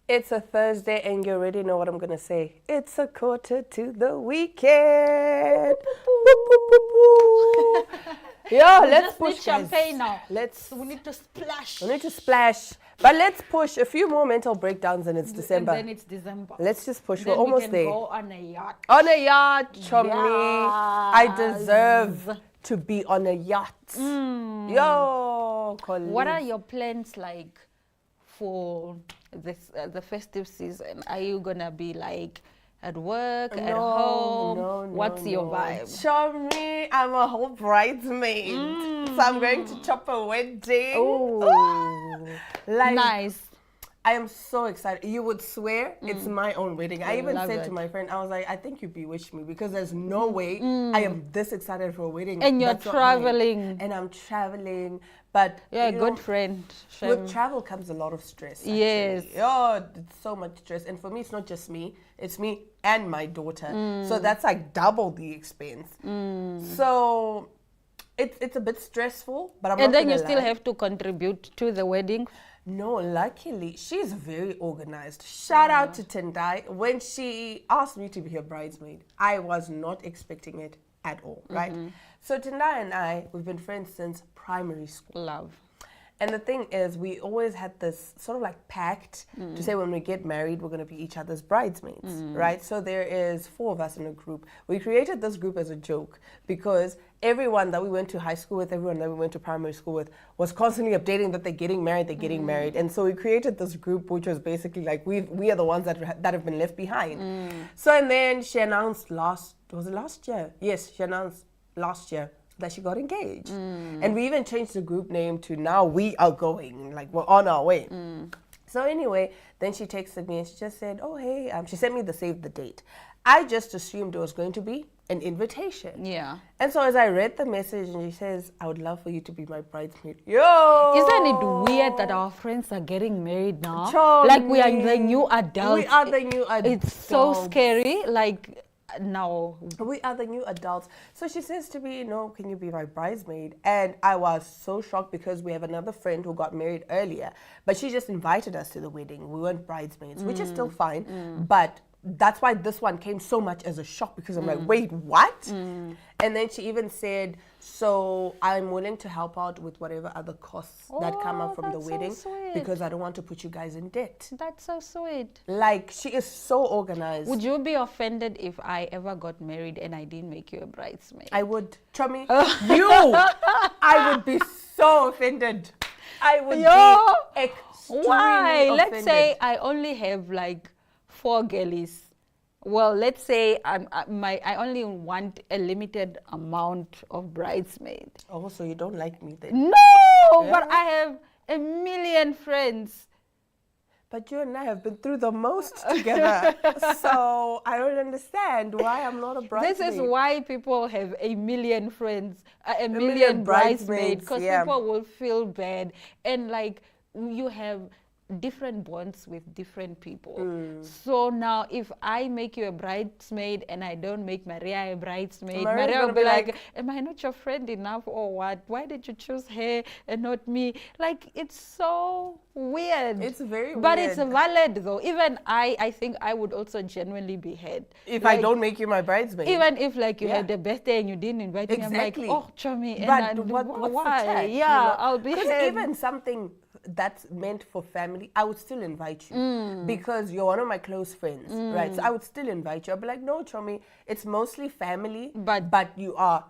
It's a Thursday, and you already know what I'm gonna say. It's a quarter to the weekend. Boop, boop, boop, boop. Yo, We let's just push, need champagne now. Let's. So we need to splash. We need to splash, but let's push a few more mental breakdowns, and it's December. And then it's December. Let's just push. Then We're almost we can there. go on a yacht. On a yacht, Chomi. I deserve Yes. to be on a yacht. Yo, colleague. What are your plans like for this the festive season? Are you gonna be like at work, at home? What's your vibe? Show me, I'm a whole bridesmaid. So I'm going to chop a wedding. Oh, Like, nice. I am so excited. You would swear it's my own wedding. I even love said it. to my friend, I was like, I think you bewitched me because there's no way I am this excited for a wedding. And you're that's not mine. traveling. And I'm traveling. But You're a you good know, friend. with travel comes a lot of stress. Actually. Yes. Oh, it's so much stress. And for me, it's not just me. It's me and my daughter. So that's like double the expense. So it's a bit stressful, but I'm And not then you gonna still lie. have to contribute to the wedding. No, luckily, she's very organized. Shout out to Tendai. When she asked me to be her bridesmaid, I was not expecting it at all, right? So Tendai and I, we've been friends since primary school. Love. And the thing is, we always had this sort of like pact to say when we get married, we're going to be each other's bridesmaids, right? So there is 4 of us in a group. We created this group as a joke because everyone that we went to high school with, everyone that we went to primary school with was constantly updating that they're getting married, And so we created this group, which was basically like, we are the ones that have been left behind. So, and then she announced last year? Yes, she announced last year that she got engaged. And we even changed the group name to now we are going, like we're on our way. So anyway, then she texted me and she just said, oh, hey, she sent me the save the date. I just assumed it was going to be an invitation. Yeah. And so as I read the message and she says, I would love for you to be my bridesmaid. Yo! Isn't it weird that our friends are getting married now? Charlie. Like we are the new adults. We are the new adults. It's so scary. Like now. We are the new adults. So she says to me, can you be my bridesmaid? And I was so shocked because we have another friend who got married earlier, but she just invited us to the wedding. We weren't bridesmaids, which is still fine. But that's why this one came so much as a shock because I'm like, wait, what? And then she even said, so I'm willing to help out with whatever other costs that come up from the that's so wedding sweet. because I don't want to put you guys in debt. That's so sweet. Like, she is so organized. Would you be offended if I ever got married and I didn't make you a bridesmaid? I would. Chummy, I would be so offended. I would be extremely Why? offended. Let's say I only have like 4 girlies. Well, let's say I only want a limited amount of bridesmaids. Oh, so you don't like me then? No, but I have a million friends. But you and I have been through the most together. So I don't understand why I'm not a bridesmaid. This is why people have a million friends, a million bridesmaids, because people will feel bad. And like you have different bonds with different people. So now if I make you a bridesmaid and I don't make Maria a bridesmaid, Maria will be like, am I not your friend enough or what? Why did you choose her and not me? Like, it's so weird. It's very weird. But it's valid though. Even I think I would also genuinely be hurt. If I don't make you my bridesmaid. Even if like you had a birthday and you didn't invite me, I'm like, oh, Chomi. But what's why? the tag, Yeah, I'll be because hurt. even something that's meant for family, I would still invite you because you're one of my close friends, right? So I would still invite you. I'd be like, no, Chomi, it's mostly family, but you are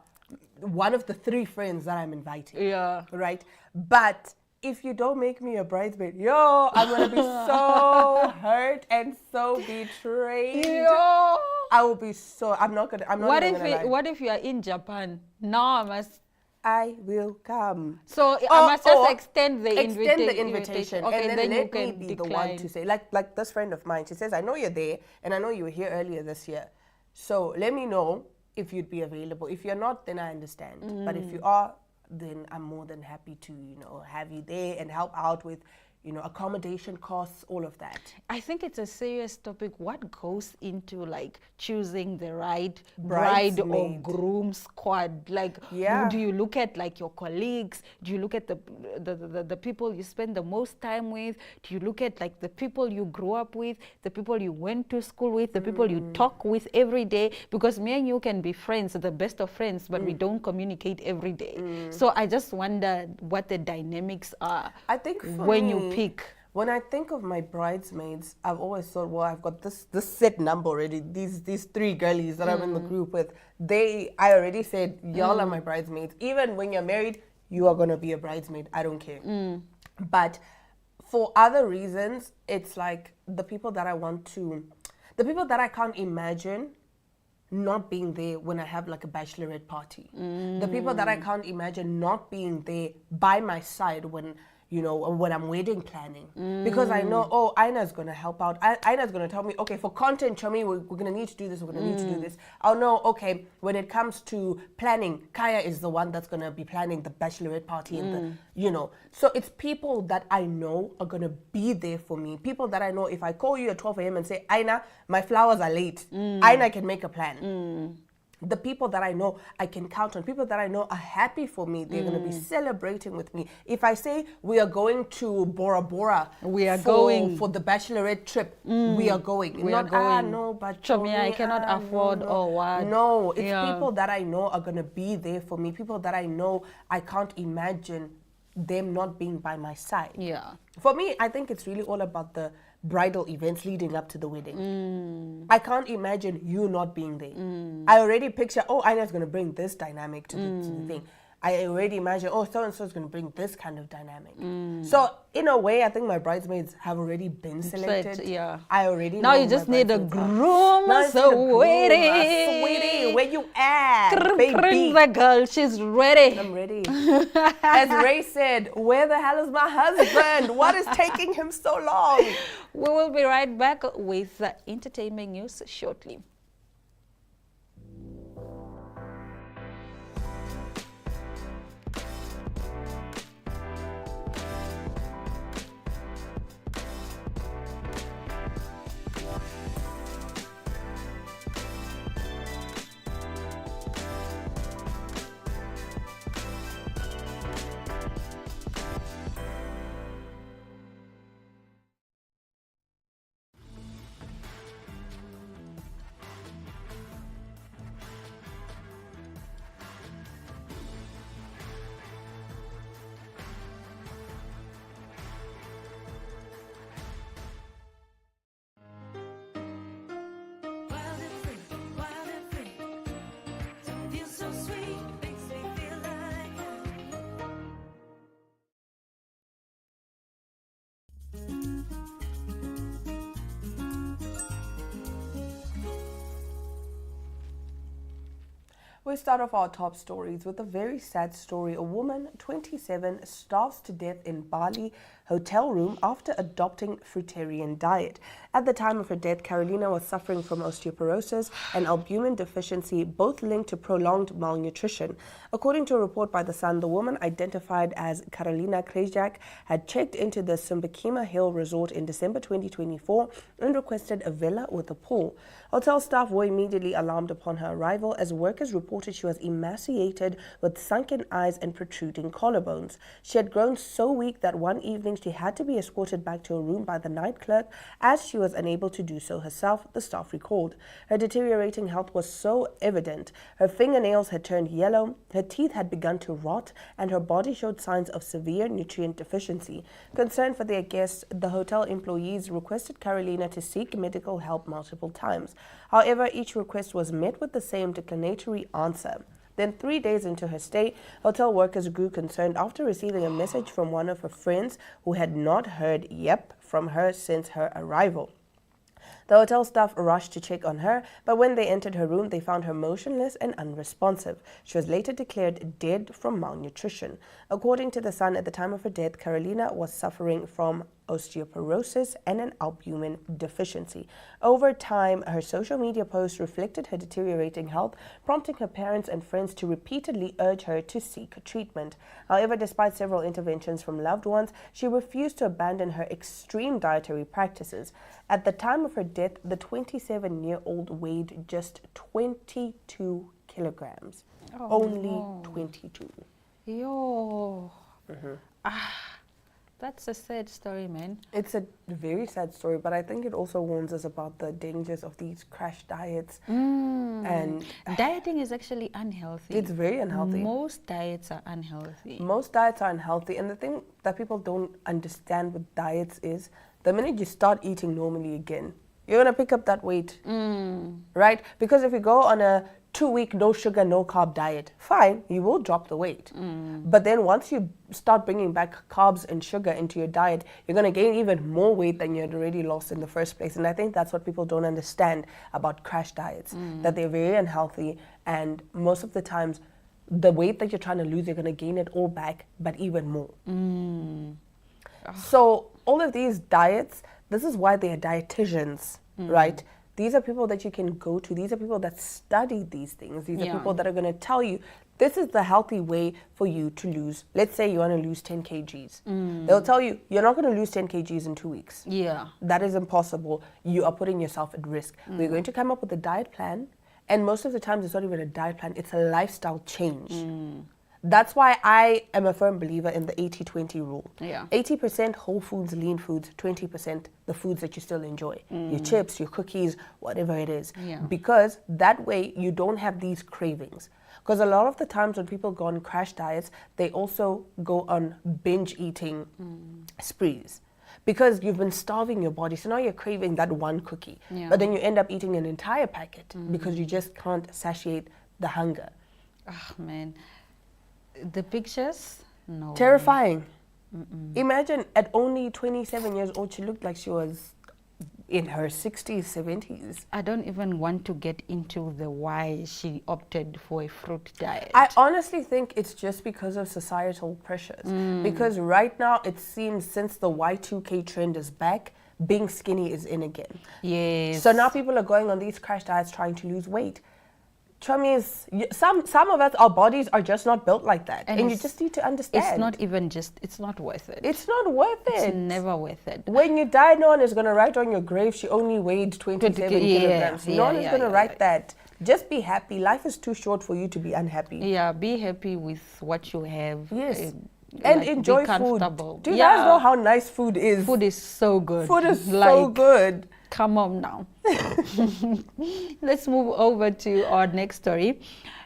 one of the 3 friends that I'm inviting. Yeah. Right? But if you don't make me a bridesmaid, I'm gonna be so hurt and so betrayed. I will be so. I'm not gonna lie. What if you are in Japan? Now I will come. So I must just extend the invitation. Okay, and then you let me can be decline. the one to say, like this friend of mine, she says, I know you're there and I know you were here earlier this year. So let me know if you'd be available. If you're not, then I understand. But if you are, then I'm more than happy to, have you there and help out with, accommodation costs, all of that. I think it's a serious topic. What goes into like choosing the right bride or groom squad? Like, do you look at like your colleagues? Do you look at the people you spend the most time with? Do you look at like the people you grew up with, the people you went to school with, the people you talk with every day? Because me and you can be friends, the best of friends, but we don't communicate every day. So I just wonder what the dynamics are. I think when you pick. When I think of my bridesmaids, I've always thought, well, I've got this set number already. These 3 girlies that I'm in the group with, I already said, y'all are my bridesmaids. Even when you're married, you are going to be a bridesmaid. I don't care. But for other reasons, it's like the people that I can't imagine not being there when I have like a bachelorette party. The people that I can't imagine not being there by my side when I'm wedding planning. Because I know, Aina's going to help out. Aina's going to tell me, okay, for content, Chomi, we're going to need to do this, we're going to need to do this. I'll know, okay, when it comes to planning, Kaya is the one that's going to be planning the bachelorette party. And So it's people that I know are going to be there for me. People that I know, if I call you at 12 a.m. and say, Aina, my flowers are late, Aina can make a plan. The people that I know I can count on, people that I know are happy for me, they're going to be celebrating with me. If I say we are going to Bora Bora, going for the bachelorette trip, we are going. We are going. No, but Chomi, I cannot afford or what. No, it's people that I know are going to be there for me, people that I know I can't imagine them not being by my side. Yeah. For me, I think it's really all about the bridal events leading up to the wedding. I can't imagine you not being there. I already picture, Aina's going to bring this dynamic to the thing. I already imagine, so-and-so is going to bring this kind of dynamic. So, in a way, I think my bridesmaids have already been selected. I already know. Now you just need a groom. Sweetie, where you at, baby? The girl, she's ready. I'm ready. As Ray said, where the hell is my husband? What is taking him so long? We will be right back with the entertainment news shortly. We start off our top stories with a very sad story. A woman, 27, starves to death in Bali hotel room after adopting fruitarian diet. At the time of her death, Carolina was suffering from osteoporosis and albumin deficiency, both linked to prolonged malnutrition. According to a report by The Sun, the woman, identified as Carolina Krejcik, had checked into the Simbakima Hill Resort in December 2024 and requested a villa with a pool. Hotel staff were immediately alarmed upon her arrival as workers reported she was emaciated with sunken eyes and protruding collarbones. She had grown so weak that one evening she had to be escorted back to her room by the night clerk as she was unable to do so herself, the staff recalled. Her deteriorating health was so evident. Her fingernails had turned yellow, her teeth had begun to rot, and her body showed signs of severe nutrient deficiency. Concerned for their guests, the hotel employees requested Carolina to seek medical help multiple times. However, each request was met with the same declinatory answer. Then 3 days into her stay, hotel workers grew concerned after receiving a message from one of her friends who had not heard "yep" from her since her arrival. The hotel staff rushed to check on her, but when they entered her room, they found her motionless and unresponsive. She was later declared dead from malnutrition. According to The Sun, at the time of her death, Carolina was suffering from osteoporosis, and an albumin deficiency. Over time, her social media posts reflected her deteriorating health, prompting her parents and friends to repeatedly urge her to seek treatment. However, despite several interventions from loved ones, she refused to abandon her extreme dietary practices. At the time of her death, the 27-year-old weighed just 22 kilograms. Only 22. Yo. That's a sad story, man. It's a very sad story, but I think it also warns us about the dangers of these crash diets. And dieting is actually unhealthy. It's very unhealthy. Most diets are unhealthy. Most diets are unhealthy. And the thing that people don't understand with diets is the minute you start eating normally again, you're going to pick up that weight. Right? Because if you go on a 2-week no sugar, no carb diet, fine, you will drop the weight. But then once you start bringing back carbs and sugar into your diet, you're going to gain even more weight than you had already lost in the first place. And I think that's what people don't understand about crash diets, that they're very unhealthy. And most of the times, the weight that you're trying to lose, you're going to gain it all back, but even more. So all of these diets, this is why they are dietitians, right? These are people that you can go to. These are people that study these things. These are people that are going to tell you, this is the healthy way for you to lose. Let's say you want to lose 10 kgs. They'll tell you, you're not going to lose 10 kgs in 2 weeks. Yeah. That is impossible. You are putting yourself at risk. We're going to come up with a diet plan. And most of the times, it's not even a diet plan. It's a lifestyle change. That's why I am a firm believer in the 80-20 rule. 80% whole foods, lean foods, 20% the foods that you still enjoy. Your chips, your cookies, whatever it is. Because that way you don't have these cravings. Because a lot of the times when people go on crash diets, they also go on binge eating sprees. Because you've been starving your body, so now you're craving that one cookie. But then you end up eating an entire packet because you just can't satiate the hunger. Oh, man. The pictures? No. Terrifying. Imagine at only 27 years old, she looked like she was in her 60s, 70s. I don't even want to get into the why she opted for a fruit diet. I honestly think it's just because of societal pressures. Because right now, it seems since the Y2K trend is back, being skinny is in again. Yes. So now people are going on these crash diets trying to lose weight. Trummies, some of us, our bodies are just not built like that. And you just need to understand. It's not even just, it's not worth it. It's not worth it. It's never worth it. When you die, no one is going to write on your grave, she only weighed 27 kilograms. No one is going to write that. Just be happy. Life is too short for you to be unhappy. Yeah, be happy with what you have. Yes. And like, enjoy food. Do you guys know how nice food is? Food is so good. Food is so good. Come on now. Let's move over to our next story.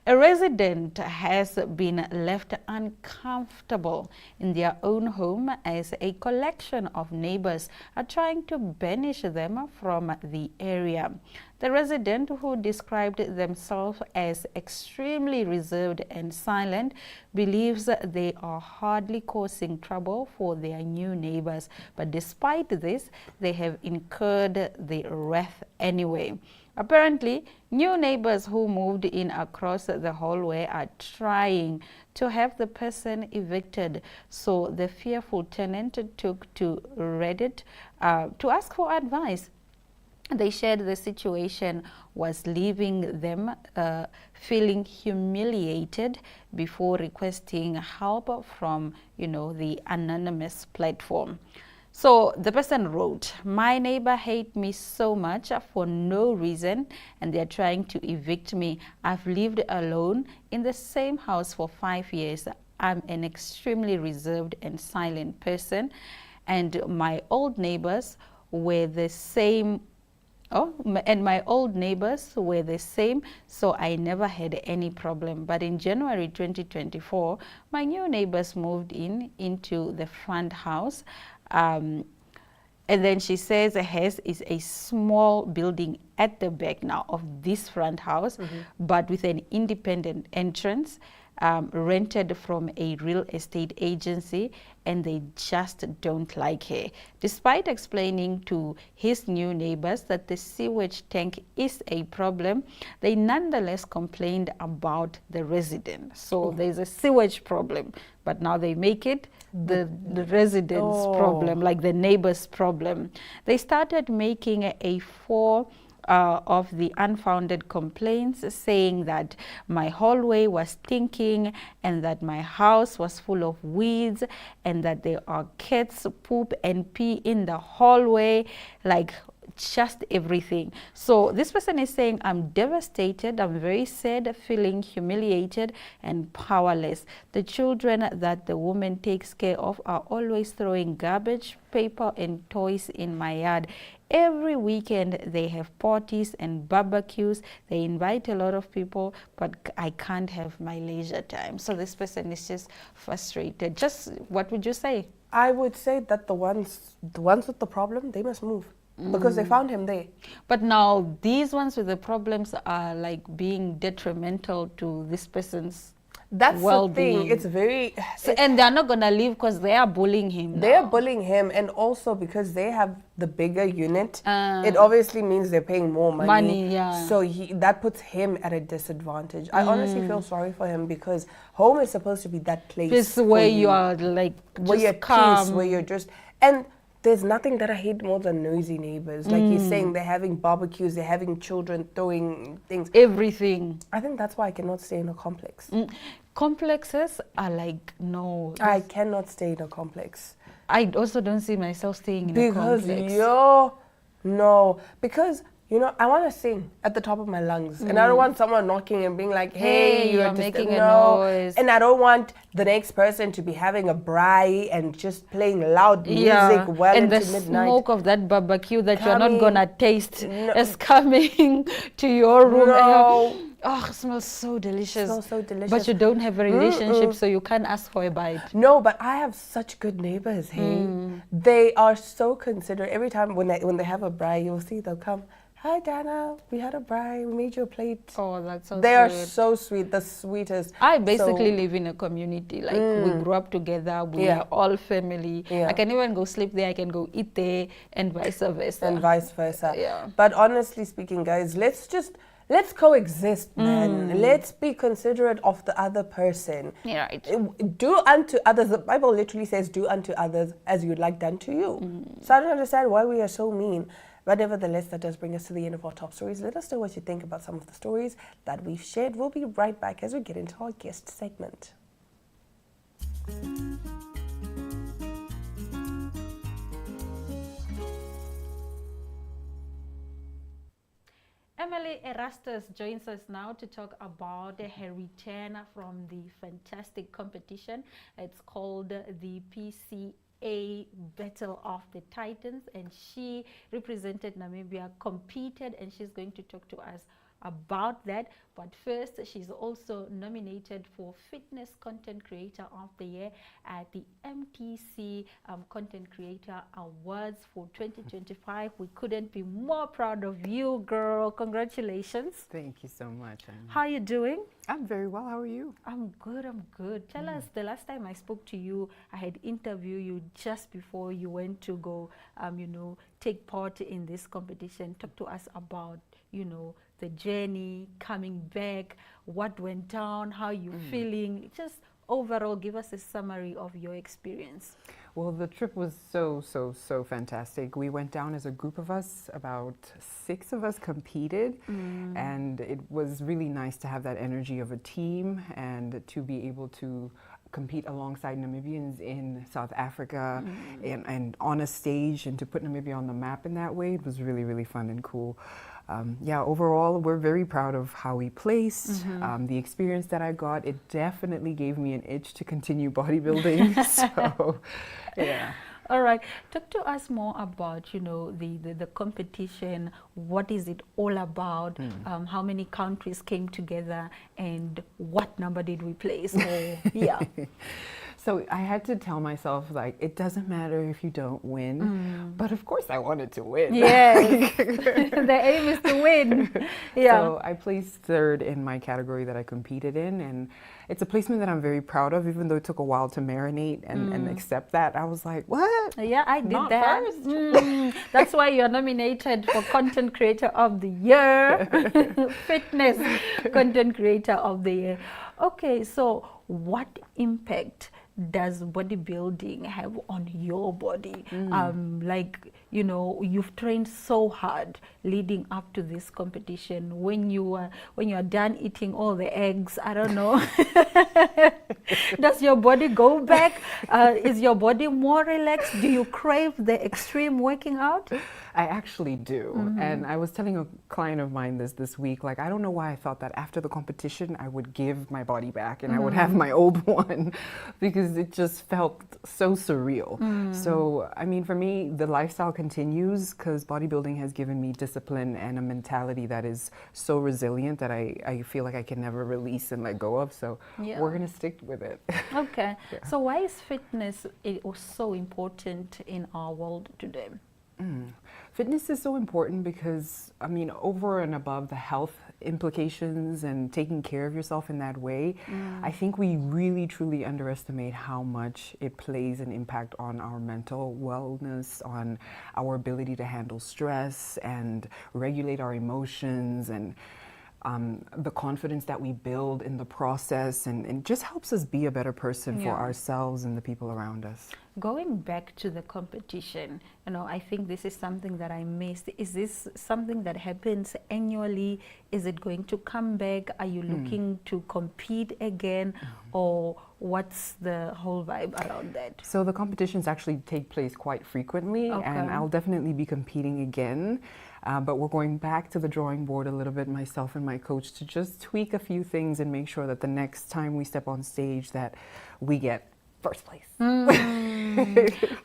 A resident has been left uncomfortable in their own home as a collection of neighbors are trying to banish them from the area. The resident, who described themselves as extremely reserved and silent, believes they are hardly causing trouble for their new neighbors. But despite this, they have incurred the wrath anyway. Apparently, new neighbors who moved in across the hallway are trying to have the person evicted. So the fearful tenant took to Reddit to ask for advice. They shared the situation was leaving them feeling humiliated before requesting help from, the anonymous platform. So the person wrote, "My neighbor hates me so much for no reason and they're trying to evict me. I've lived alone in the same house for 5 years. I'm an extremely reserved and silent person and my old neighbors were the same. My old neighbors were the same, so I never had any problem. But in January 2024, my new neighbors moved into the front house. And then she says hers is a small building at the back now of this front house, but with an independent entrance. rented from a real estate agency, and they just don't like her. Despite explaining to his new neighbors that the sewage tank is a problem, they nonetheless complained about the resident. So there's a sewage problem, but now they make it the residents' problem, like the neighbors' problem. They started making a four of the unfounded complaints, saying that my hallway was stinking and that my house was full of weeds and that there are cats poop and pee in the hallway, like just everything. So this person is saying, I'm devastated, I'm very sad, feeling humiliated and powerless. The children that the woman takes care of are always throwing garbage, paper and toys in my yard. Every weekend they have parties and barbecues. They invite a lot of people, but I can't have my leisure time. So this person is just frustrated. Just what would you say? I would say that the ones with the problem, they must move. Because they found him there. But now these ones with the problems are like being detrimental to this person's well-being. The thing. It's very... So, and they're not going to leave because they are bullying him They are bullying him, and also because they have the bigger unit, it obviously means they're paying more money. So that puts him at a disadvantage. I honestly feel sorry for him, because home is supposed to be that place. This where you are like where you're calm. Peace, where you're just... And there's nothing that I hate more than nosy neighbors. Like he's saying, they're having barbecues, they're having children throwing things. Everything. I think that's why I cannot stay in a complex. Complexes are like, no. I cannot stay in a complex. I also don't see myself staying in a complex. Because you know, I want to sing at the top of my lungs, and I don't want someone knocking and being like, "Hey, you're making a noise." And I don't want the next person to be having a braai and just playing loud music well into midnight. And the smoke of that barbecue that you're not gonna taste is coming to your room. Oh, it smells so delicious. It smells so delicious. But you don't have a relationship, so you can't ask for a bite. No, but I have such good neighbors, hey. They are so considerate. Every time when they have a braai, you'll see they'll come. Hi, Dana. We had a braai. We made you a plate. Oh, that's so sweet. They are so sweet. The sweetest. I basically live in a community. Like, we grew up together. We are all family. I can even go sleep there. I can go eat there, and vice versa. But honestly speaking, guys, let's coexist, man. Let's be considerate of the other person. Yeah, right. Do unto others. The Bible literally says, do unto others as you'd like done to you. So I don't understand why we are so mean. But nevertheless, that does bring us to the end of our top stories. Let us know what you think about some of the stories that we've shared. We'll be right back as we get into our guest segment. Emily Erastus joins us now to talk about her return from the fantastic competition. It's called the PCA Battle of the Titans, and she represented Namibia, competed, and she's going to talk to us about that. But first, she's also nominated for Fitness Content Creator of the Year at the MTC Content Creator Awards for 2025. We couldn't be more proud of you, girl. Congratulations. Thank you so much. How are you doing? I'm very well. How are you? I'm good. Tell us, the last time I spoke to you, I had interviewed you just before you went to go, take part in this competition. Talk to us about, the journey, coming back, what went down, how you feeling. Just overall, give us a summary of your experience. Well, the trip was so fantastic. We went down as a group of us. About 6 of us competed, and it was really nice to have that energy of a team and to be able to compete alongside Namibians in South Africa and on a stage, and to put Namibia on the map in that way. It was really, really fun and cool. Overall, we're very proud of how we placed. The experience that I got, it definitely gave me an itch to continue bodybuilding. So, yeah. All right. Talk to us more about, the competition. What is it all about? How many countries came together, and what number did we place? So I had to tell myself, like, it doesn't matter if you don't win, but of course I wanted to win. Yes, the aim is to win. Yeah. So I placed third in my category that I competed in, and it's a placement that I'm very proud of, even though it took a while to marinate and accept that. I was like, what? Yeah, I did Not that. first? That's why you're nominated for Content Creator of the Year, Fitness Content Creator of the Year. Okay, so what impact does bodybuilding have on your body? Like, you know, you've trained so hard leading up to this competition. When you are done eating all the eggs, I don't know, does your body go back? Is your body more relaxed? Do you crave the extreme working out? I actually do. And I was telling a client of mine this week, like, I don't know why I thought that after the competition I would give my body back and I would have my old one, because it just felt so surreal. So, I mean, for me, the lifestyle continues because bodybuilding has given me discipline and a mentality that is so resilient that I feel like I can never release and let go of. So we're going to stick with it. Okay. So why is fitness so important in our world today? Fitness is so important because, I mean, over and above the health implications and taking care of yourself in that way, I think we really truly underestimate how much it plays an impact on our mental wellness, on our ability to handle stress and regulate our emotions, and the confidence that we build in the process, and just helps us be a better person for ourselves and the people around us. Going back to the competition, you know, I think this is something that I missed. Is this something that happens annually? Is it going to come back? Are you looking to compete again? Or what's the whole vibe around that? So the competitions actually take place quite frequently, and I'll definitely be competing again. But we're going back to the drawing board a little bit, myself and my coach, to just tweak a few things and make sure that the next time we step on stage that we get first place.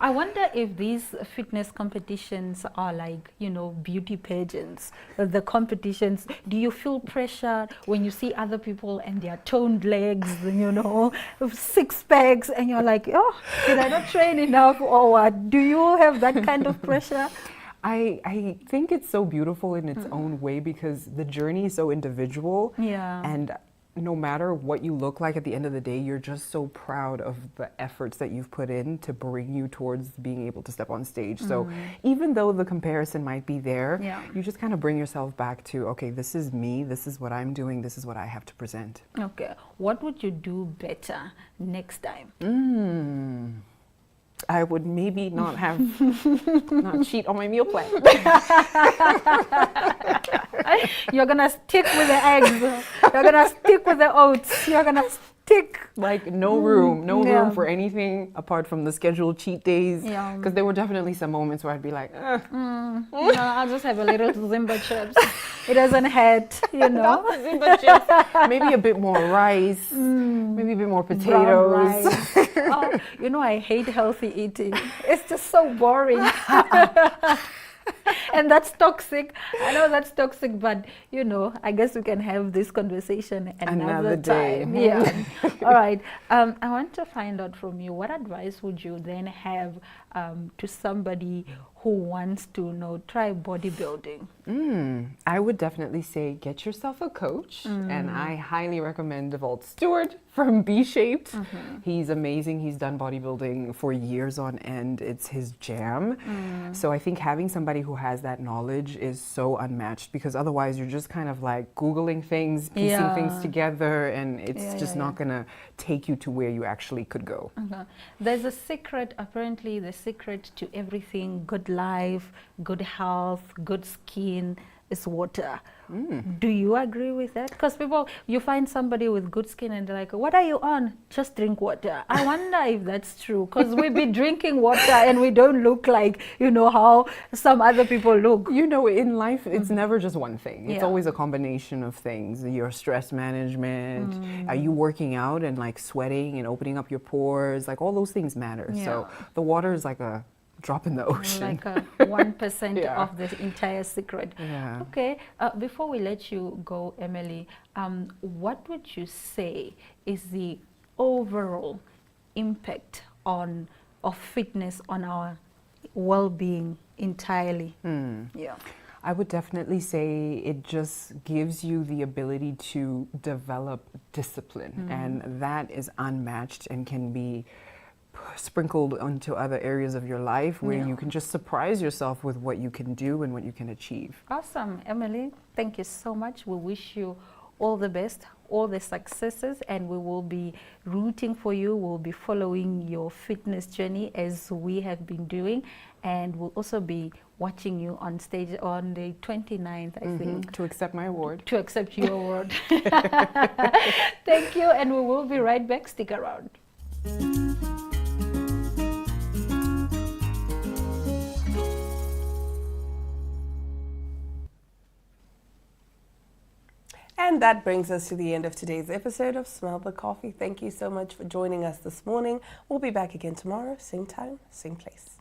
I wonder if these fitness competitions are like, you know, beauty pageants. The competitions, do you feel pressure when you see other people and their toned legs, you know, six packs, and you're like, oh, did I not train enough, or what? Do you have that kind of pressure? I think it's so beautiful in its own way because the journey is so individual. And no matter what you look like at the end of the day, you're just so proud of the efforts that you've put in to bring you towards being able to step on stage. So even though the comparison might be there, you just kind of bring yourself back to, okay, this is me, this is what I'm doing, this is what I have to present. Okay. What would you do better next time? I would maybe not have, not cheat on my meal plan. You're gonna stick with the eggs. You're gonna stick with the oats. You're gonna stick. Like no room for anything apart from the scheduled cheat days. Because there were definitely some moments where I'd be like, no, I'll just have a little Zimba chips. It doesn't hurt, you know. Not the Zimba chips. Maybe a bit more rice. Maybe a bit more potatoes. Oh, you know, I hate healthy eating. It's just so boring. And that's toxic. I know that's toxic, but you know, I guess we can have this conversation another time. Yeah. All right. I want to find out from you, what advice would you then have to somebody who wants to try bodybuilding? I would definitely say get yourself a coach, and I highly recommend Devalt Stewart from B-Shaped. He's amazing. He's done bodybuilding for years on end. It's his jam. So I think having somebody who has that knowledge is so unmatched, because otherwise you're just kind of like Googling things, piecing things together, and it's just not going to take you to where you actually could go. There's a secret, apparently the secret to everything, good life, good health, good skin, is water. Do you agree with that? Because you find somebody with good skin and they're like, what are you on? Just drink water. I wonder if that's true, because we be drinking water and we don't look like, how some other people look. In life, it's never just one thing. It's always a combination of things. Your stress management, are you working out and like sweating and opening up your pores? Like all those things matter. So the water is like a drop in the ocean. Like 1% of the entire secret. Okay, before we let you go, Emily, what would you say is the overall impact of fitness on our well-being entirely? Yeah. I would definitely say it just gives you the ability to develop discipline, and that is unmatched and can be sprinkled onto other areas of your life where you can just surprise yourself with what you can do and what you can achieve. Awesome. Emily, thank you so much. We wish you all the best, all the successes, and we will be rooting for you. We'll be following your fitness journey as we have been doing, and we'll also be watching you on stage on the 29th, I think. To accept my award. To accept your award. Thank you, and we will be right back. Stick around. And that brings us to the end of today's episode of Smell the Coffee. Thank you so much for joining us this morning. We'll be back again tomorrow, same time, same place.